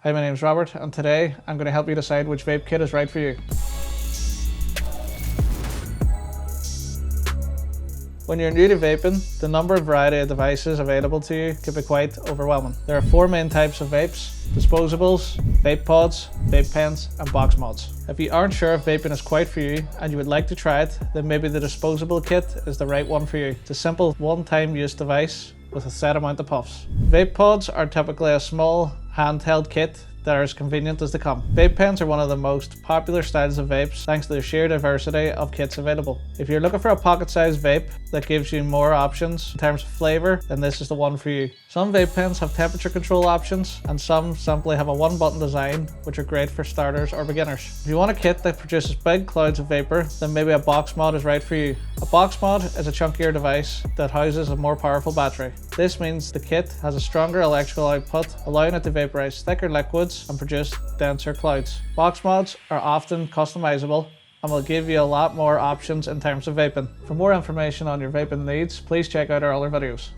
Hi, my name is Robert, and today I'm going to help you decide which vape kit is right for you. When you're new to vaping, the number and variety of devices available to you can be quite overwhelming. There are four main types of vapes: disposables, vape pods, vape pens, and box mods. If you aren't sure if vaping is quite for you and you would like to try it, then maybe the disposable kit is the right one for you. It's a simple one-time use device with a set amount of puffs. Vape pods are typically a small handheld kit that are as convenient as they come. Vape pens are one of the most popular styles of vapes thanks to the sheer diversity of kits available. If you're looking for a pocket-sized vape that gives you more options in terms of flavour, then this is the one for you. Some vape pens have temperature control options, and some simply have a one-button design, which are great for starters or beginners. If you want a kit that produces big clouds of vapour, then maybe a box mod is right for you. A box mod is a chunkier device that houses a more powerful battery. This means the kit has a stronger electrical output, allowing it to vaporize thicker liquids and produce denser clouds. Box mods are often customizable and will give you a lot more options in terms of vaping. For more information on your vaping needs, please check out our other videos.